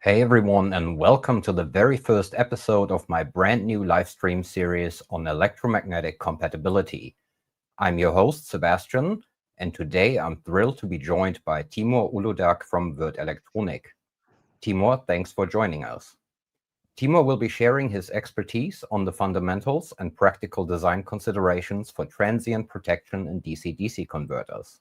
Hey everyone, and welcome to the very first episode of my brand new live stream series on electromagnetic compatibility. I'm your host, Sebastian, and today I'm thrilled to be joined by Timur Uludag from Würth Elektronik. Timur, thanks for joining us. Timur will be sharing his expertise on the fundamentals and practical design considerations for transient protection in DC-DC converters.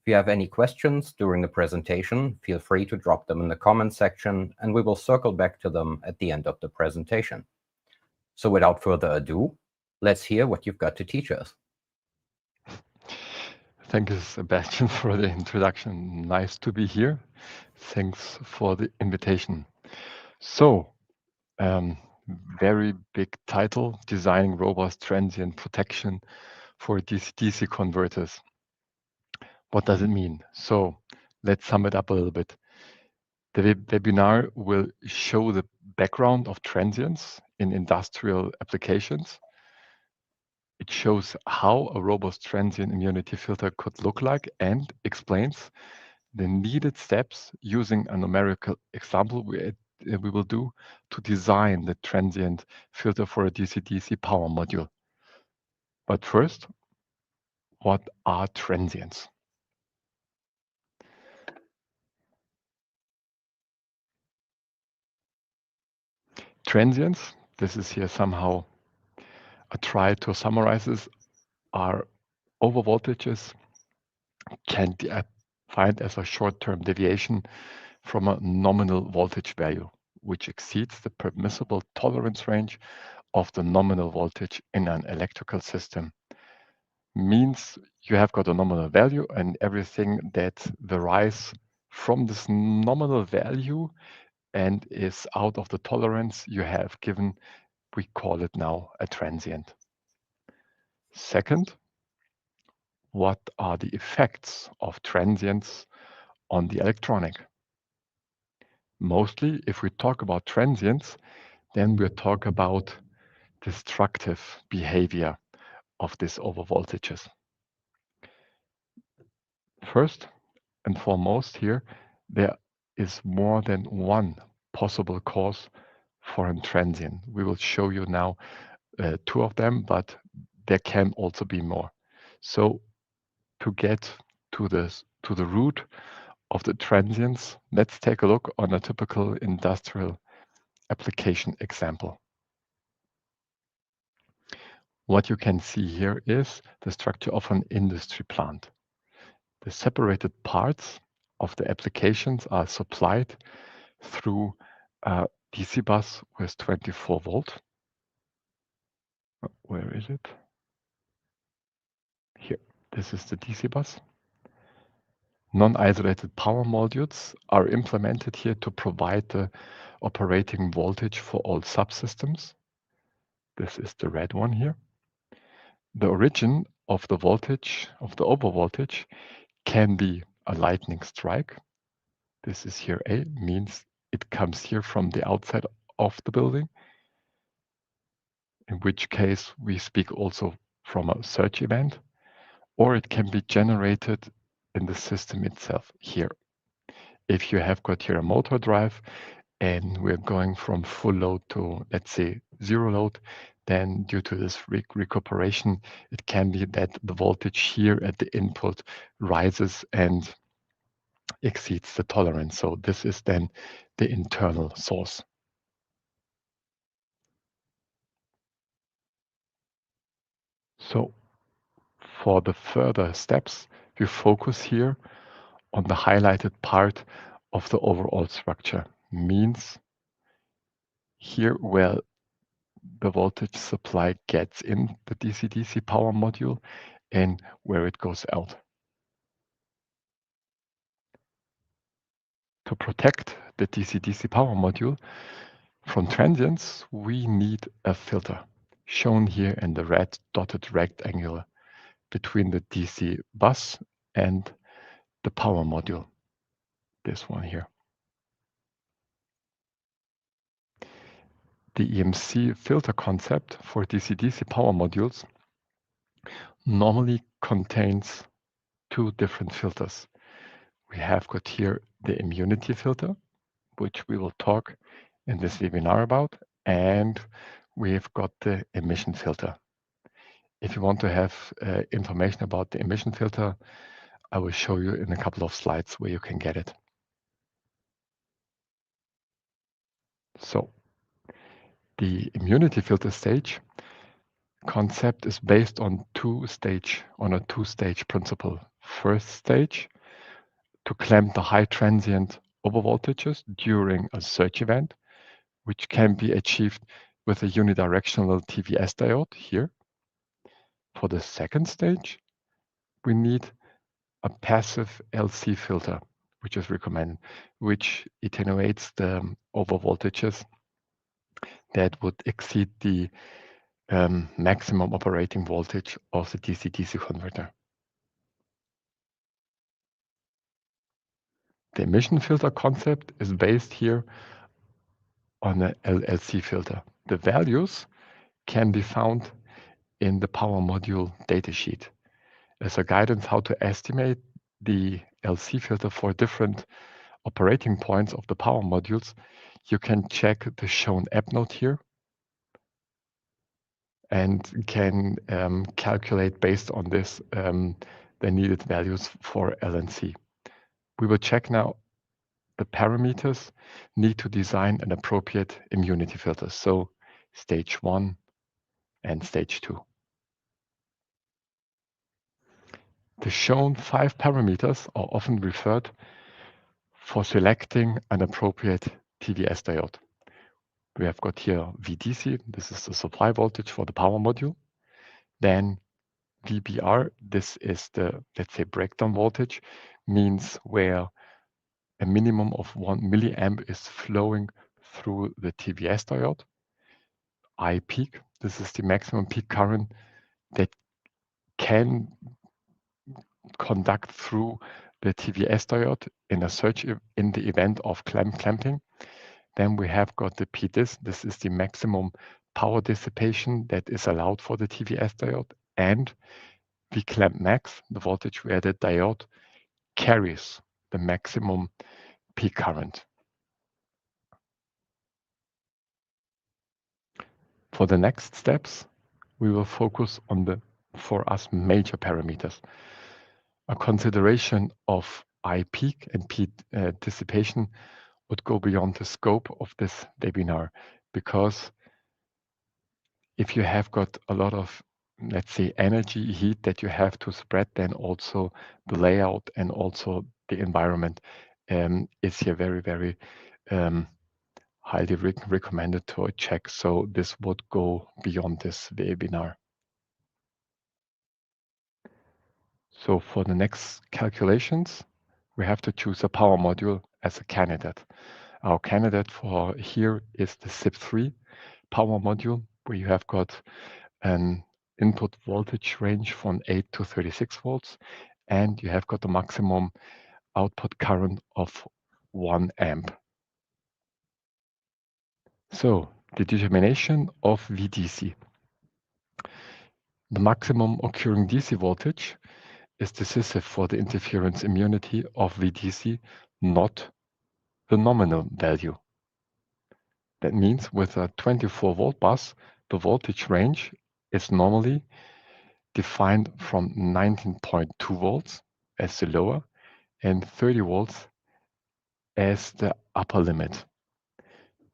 If you have any questions during the presentation, feel free to drop them in the comments section, and we will circle back to them at the end of the presentation. So without further ado, let's hear what you've got to teach us. Thank you, Sebastian, for the introduction. Nice to be here. Thanks for the invitation. So, very big title, Designing Robust Transient Protection for DC-DC Converters. What does it mean? So, let's sum it up a little bit. The webinar will show the background of transients in industrial applications. It shows how a robust transient immunity filter could look like and explains the needed steps using a numerical example we will do to design the transient filter for a DC-DC power module. But first, what are transients? Transients, this is here somehow a try to summarize this, are overvoltages can be defined as a short-term deviation from a nominal voltage value, which exceeds the permissible tolerance range of the nominal voltage in an electrical system. Means you have got a nominal value, and everything that varies from this nominal value and is out of the tolerance you have given, we call it now a transient. Second, what are the effects of transients on the electronic? Mostly, if we talk about transients, then we talk about destructive behavior of these overvoltages. First and foremost here, there is more than one possible cause for a transient. We will show you now two of them, but there can also be more. So to get to the root of the transients, let's take a look on a typical industrial application example. What you can see here is the structure of an industry plant. The separated parts of the applications are supplied through a DC bus with 24 volt. Where is it? Here, this is the DC bus. Non-isolated power modules are implemented here to provide the operating voltage for all subsystems. This is the red one here. The origin of the voltage, of the overvoltage, can be a lightning strike. This is here A, means it comes here from the outside of the building, in which case we speak also from a surge event, or it can be generated in the system itself here. If you have got here a motor drive and we're going from full load to, let's say, zero load, then due to this recuperation, it can be that the voltage here at the input rises and exceeds the tolerance. So this is then the internal source. So for the further steps, we focus here on the highlighted part of the overall structure. Means here where the voltage supply gets in the DC-DC power module and where it goes out. To protect the DC-DC power module from transients, we need a filter, shown here in the red dotted rectangle between the DC bus and the power module, this one here. The EMC filter concept for DC-DC power modules normally contains two different filters. We have got here the immunity filter, which we will talk in this webinar about, and we've got the emission filter. If you want to have information about the emission filter, I will show you in a couple of slides where you can get it. So the immunity filter stage concept is based on a two-stage principle. First stage, to clamp the high transient overvoltages during a surge event, which can be achieved with a unidirectional TVS diode here. For the second stage, we need a passive LC filter, which is recommended, which attenuates the overvoltages that would exceed the maximum operating voltage of the DC-DC converter. The emission filter concept is based here on a LC filter. The values can be found in the power module datasheet. As a guidance how to estimate the LC filter for different operating points of the power modules, you can check the shown app note here and can calculate based on this the needed values for LNC. We will check now the parameters need to design an appropriate immunity filter. So stage 1 and stage 2. The shown 5 parameters are often referred for selecting an appropriate TVS diode. We have got here VDC, this is the supply voltage for the power module. Then VBR, this is the, let's say, breakdown voltage, means where a minimum of 1 milliamp is flowing through the TVS diode. I peak, this is the maximum peak current that can conduct through the TVS diode in a surge in the event of clamping. Then we have got the PDIS. This is the maximum power dissipation that is allowed for the TVS diode. And the clamp max, the voltage where the diode carries the maximum peak current. For the next steps, we will focus on the, for us, major parameters. A consideration of I peak and P dissipation would go beyond the scope of this webinar, because if you have got a lot of, let's say, energy, heat that you have to spread, then also the layout and also the environment is here very, very highly recommended to check. So this would go beyond this webinar. So for the next calculations, we have to choose a power module as a candidate. Our candidate for here is the SIP3 power module, where you have got an input voltage range from 8 to 36 volts, and you have got the maximum output current of 1 amp. So the determination of VDC. The maximum occurring DC voltage is decisive for the interference immunity of VDC, not the nominal value. That means with a 24 volt bus, the voltage range is normally defined from 19.2 volts as the lower and 30 volts as the upper limit.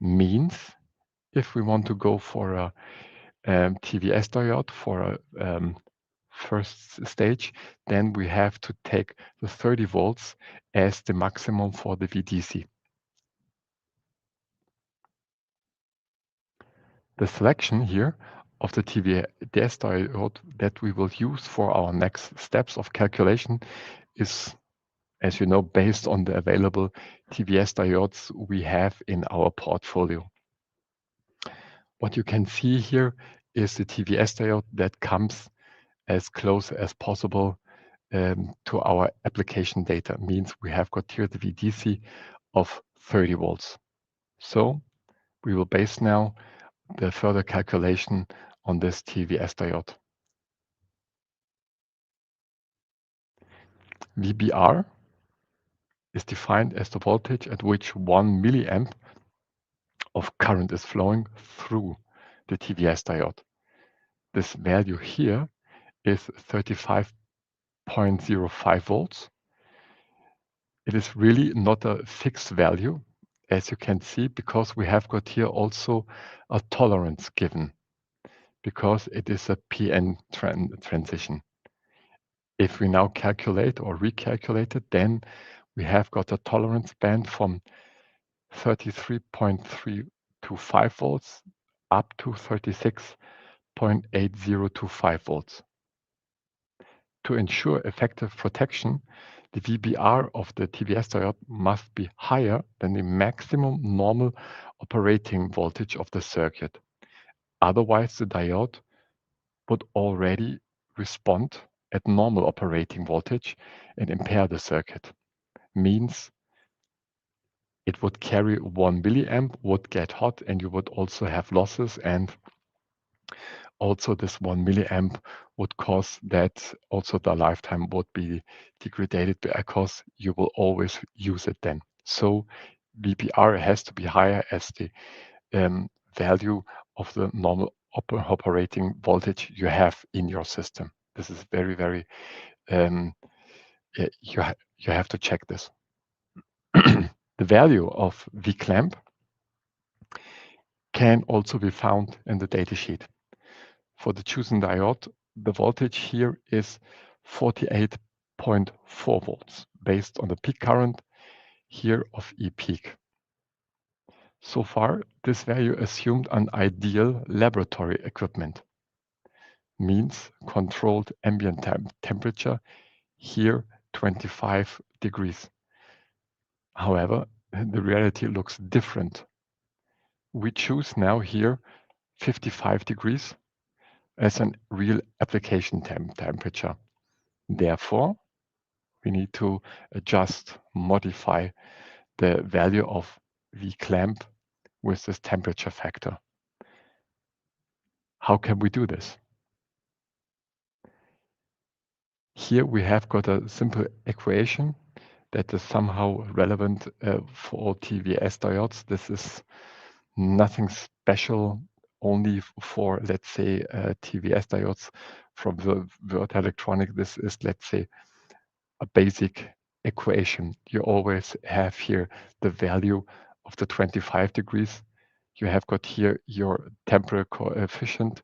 Means if we want to go for a TVS diode for a first stage, then we have to take the 30 volts as the maximum for the VDC. The selection here of the TVS diode that we will use for our next steps of calculation is, as you know, based on the available TVS diodes we have in our portfolio. What you can see here is the TVS diode that comes as close as possible to our application data. Means we have got here the VDC of 30 volts. So we will base now the further calculation on this TVS diode. VBR is defined as the voltage at which 1 milliamp of current is flowing through the TVS diode. This value here is 35.05 volts. It is really not a fixed value, as you can see, because we have got here also a tolerance given, because it is a PN transition. If we now calculate or recalculate it, then we have got a tolerance band from 33.325 volts up to 36.8025 volts. To ensure effective protection, the VBR of the TVS diode must be higher than the maximum normal operating voltage of the circuit. Otherwise, the diode would already respond at normal operating voltage and impair the circuit. Means it would carry 1 milliamp, would get hot, and you would also have losses, and also this 1 milliamp would cause that also the lifetime would be degraded because you will always use it then. So VBR has to be higher as the value of the normal operating voltage you have in your system. This is very, very, you have to check this. The value of VClamp can also be found in the datasheet. For the chosen diode, the voltage here is 48.4 volts based on the peak current here of E peak. So far, this value assumed an ideal laboratory equipment, means controlled ambient temperature, here 25 degrees. However, the reality looks different. We choose now here 55 degrees as a real application temperature. Therefore, we need to adjust, modify the value of VClamp with this temperature factor. How can we do this? Here we have got a simple equation that is somehow relevant for all TVS diodes. This is nothing special, only for, let's say, TVS diodes from the Würth Elektronik. This is, let's say, a basic equation. You always have here the value of the 25 degrees. You have got here your temperature coefficient.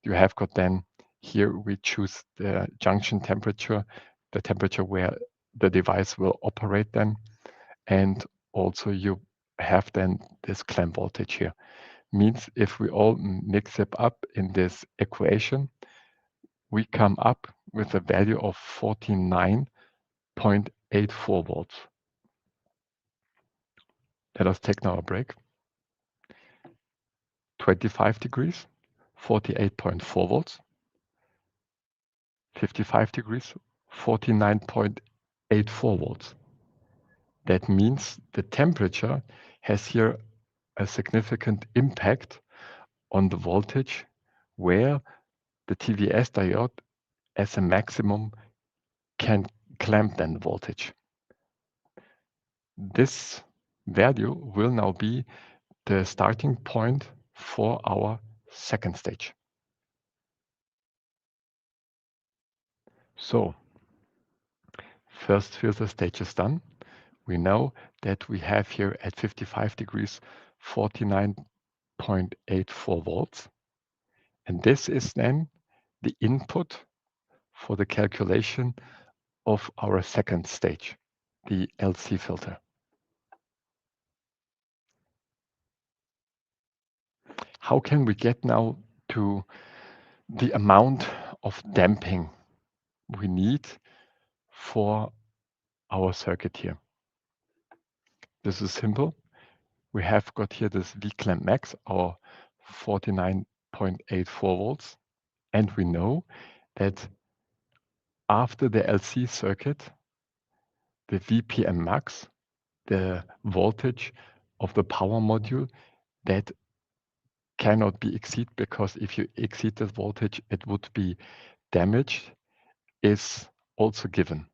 You have got then here we choose the junction temperature, the temperature where the device will operate then. And also you have then this clamp voltage here. Means if we all mix it up in this equation, we come up with a value of 49.84 volts. Let us take now a break. 25 degrees, 48.4 volts. 55 degrees, 49.84 volts. That means the temperature has here a significant impact on the voltage where the TVS diode as a maximum can clamp then the voltage. This value will now be the starting point for our second stage. So, first filter stage is done. We know that we have here at 55 degrees 49.84 volts. And this is then the input for the calculation of our second stage, the LC filter. How can we get now to the amount of damping we need for our circuit here? This is simple. We have got here this VClamp max, our 49.84 volts. And we know that after the LC circuit, the VPM max, the voltage of the power module, that cannot be exceeded, because if you exceed the voltage, it would be damaged, is also given.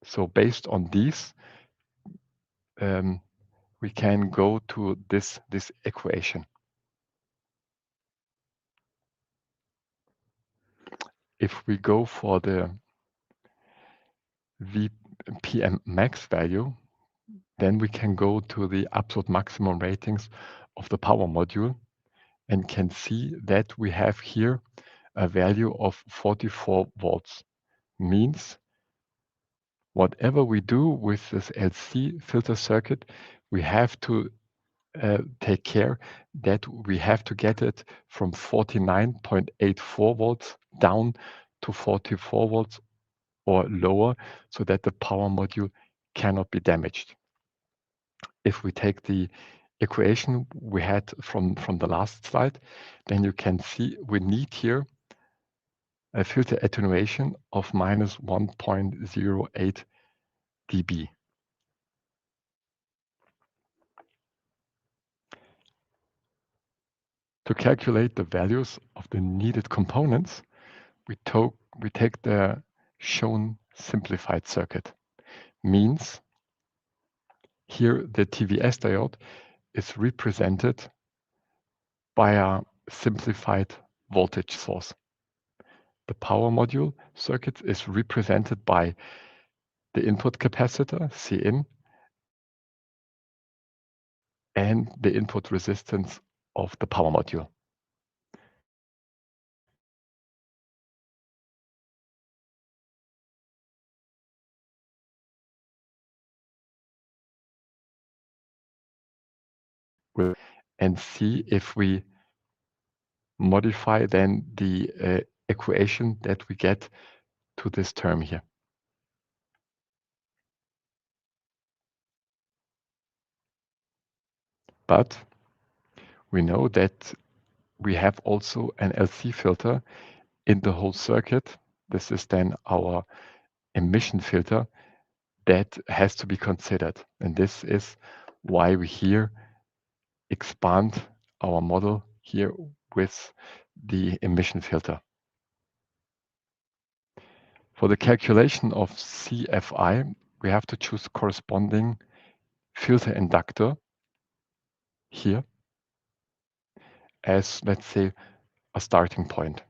So based on these, we can go to this equation. If we go for the VPM max value, then we can go to the absolute maximum ratings of the power module and can see that we have here a value of 44 volts. Means whatever we do with this LC filter circuit, we have to take care that we have to get it from 49.84 volts down to 44 volts or lower so that the power module cannot be damaged. If we take the equation we had from the last slide, then you can see we need here a filter attenuation of minus 1.08 dB. To calculate the values of the needed components, we take the shown simplified circuit. Means here the TVS diode is represented by a simplified voltage source. The power module circuit is represented by the input capacitor, Cin, and the input resistance of the power module. And see if we modify then the equation that we get to this term here. But we know that we have also an LC filter in the whole circuit. This is then our emission filter that has to be considered. And this is why we here expand our model here with the emission filter. For the calculation of CFI, we have to choose corresponding filter inductor here as, let's say, a starting point.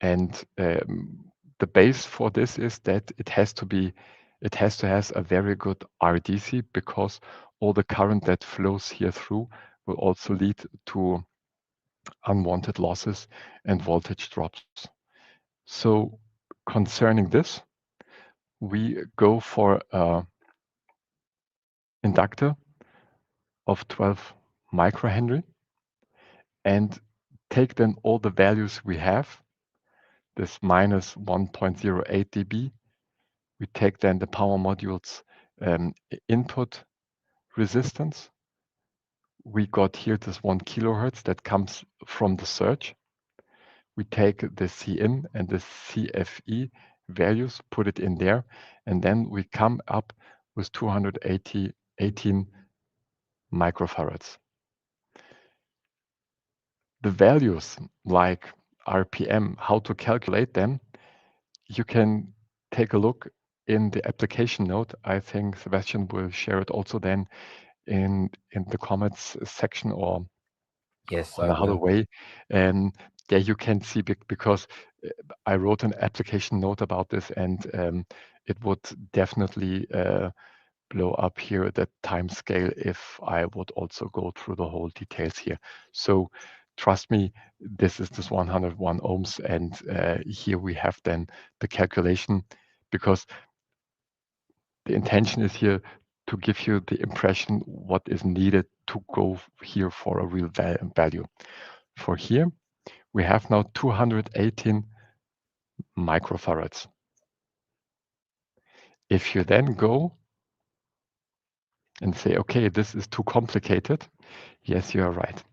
And the base for this is that it has to have a very good RDC, because all the current that flows here through will also lead to unwanted losses and voltage drops. So concerning this, we go for an inductor of 12 microhenry and take then all the values we have, this minus 1.08 dB. We take then the power module's input resistance. We got here this 1 kilohertz that comes from the surge. We take the Cin and the CFE values, put it in there, and then we come up with 218 microfarads. The values like RPM, how to calculate them, you can take a look in the application note. I think Sebastian will share it also then in the comments section or Yes, on I another will. way. There you can see, because I wrote an application note about this, and it would definitely blow up here the time scale if I would also go through the whole details here. So trust me, this is this 101 ohms, and here we have then the calculation, because the intention is here to give you the impression what is needed to go here for a real value. For here, we have now 218 microfarads. If you then go and say, okay, this is too complicated, yes, you are right.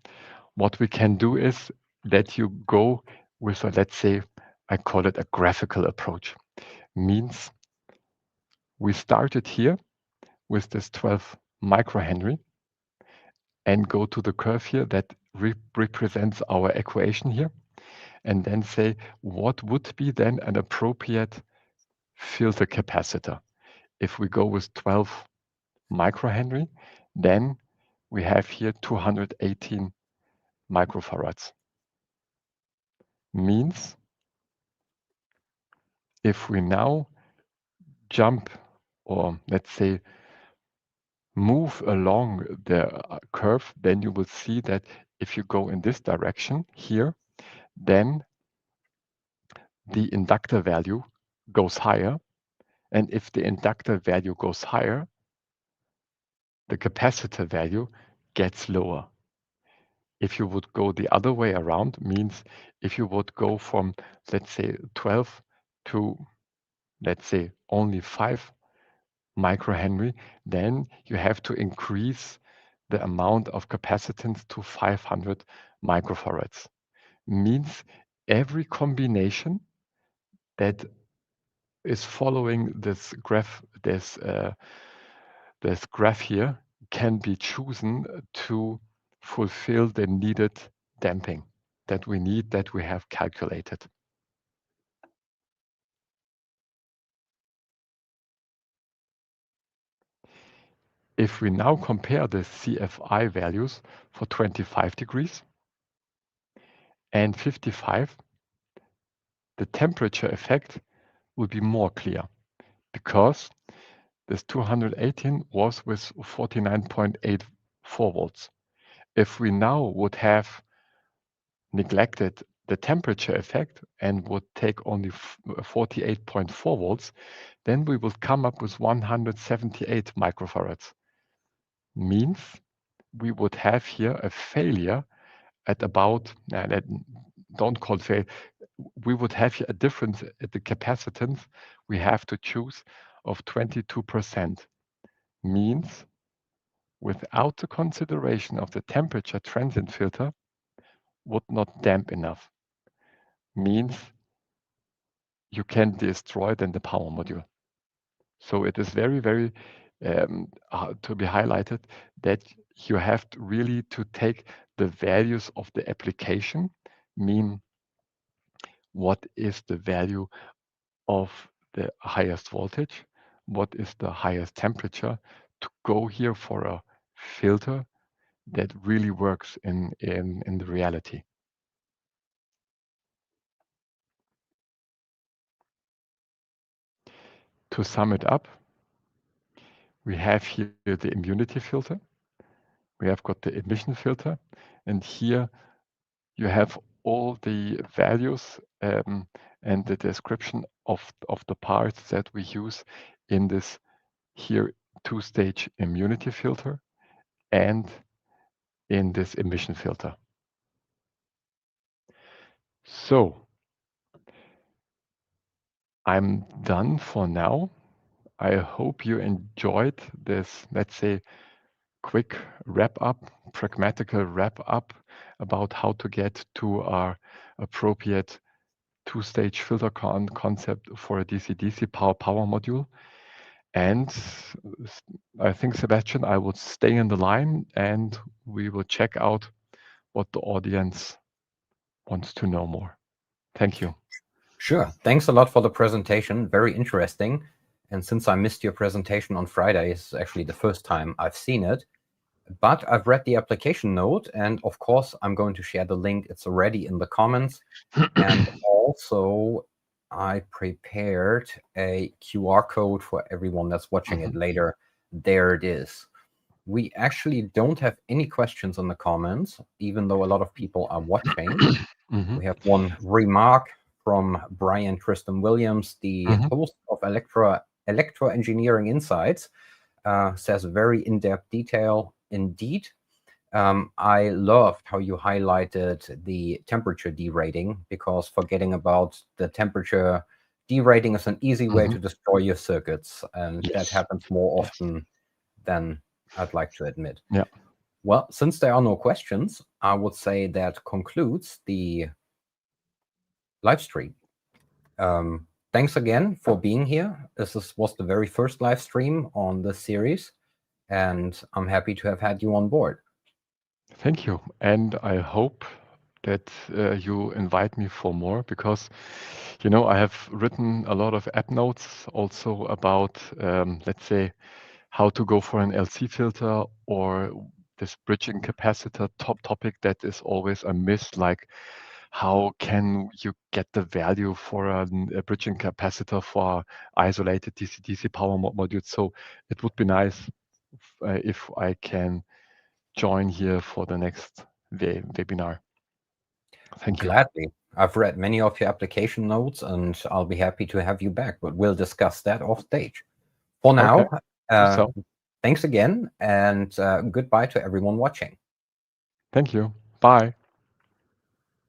What we can do is that you go with a, let's say, I call it a graphical approach. Means we started here with this 12 microhenry and go to the curve here that represents our equation here, and then say what would be then an appropriate filter capacitor if we go with 12 microhenry, then we have here 218 microfarads. Means if we now jump, or let's say move along the curve, then you will see that if you go in this direction here, then the inductor value goes higher. And if the inductor value goes higher, the capacitor value gets lower. If you would go the other way around, means if you would go from, let's say, 12 to, let's say, only 5 microhenry, then you have to increase the amount of capacitance to 500 microfarads. Means every combination that is following this graph, this graph here, can be chosen to fulfill the needed damping that we need, that we have calculated. If we now compare the CFI values for 25 degrees and 55, the temperature effect will be more clear, because this 218 was with 49.84 volts. If we now would have neglected the temperature effect and would take only 48.4 volts, then we would come up with 178 microfarads. Means we would have here a failure at about, don't call fail, we would have here a difference at the capacitance we have to choose of 22%. Means without the consideration of the temperature, transient filter would not damp enough. Means you can destroy then the power module. So it is very, very to be highlighted that you have to really to take the values of the application, mean what is the value of the highest voltage, what is the highest temperature, to go here for a filter that really works in the reality. To sum it up, we have here the immunity filter, we have got the emission filter, and here you have all the values and the description of the parts that we use in this here two-stage immunity filter and in this emission filter. So I'm done for now. I hope you enjoyed this, let's say, quick wrap-up, pragmatical wrap-up about how to get to our appropriate two-stage filter concept for a DC-DC power module. And I think, Sebastian, I will stay in the line and we will check out what the audience wants to know more. Thank you. Sure. Thanks a lot for the presentation. Very interesting. And since I missed your presentation on Friday, it's actually the first time I've seen it. But I've read the application note, and of course, I'm going to share the link. It's already in the comments. And also, I prepared a QR code for everyone that's watching it later. There it is. We actually don't have any questions in the comments, even though a lot of people are watching. We have one remark from Brian Tristan Williams, the host of Electro Engineering Insights, says very in-depth detail indeed. I loved how you highlighted the temperature derating, because forgetting about the temperature derating is an easy way to destroy your circuits, and that happens more often than I'd like to admit. Yeah. Well, since there are no questions, I would say that concludes the live stream. Thanks again for being here. This was the very first live stream on this series, and I'm happy to have had you on board. Thank you. And I hope that you invite me for more, because, you know, I have written a lot of app notes also about, let's say, how to go for an LC filter, or this bridging capacitor topic that is always a miss, like how can you get the value for a bridging capacitor for isolated DC-DC power module. So it would be nice if I can join here for the next webinar. Thank you. Gladly. I've read many of your application notes, and I'll be happy to have you back, but we'll discuss that off stage. For now, Okay. thanks again, and goodbye to everyone watching. Thank you. Bye.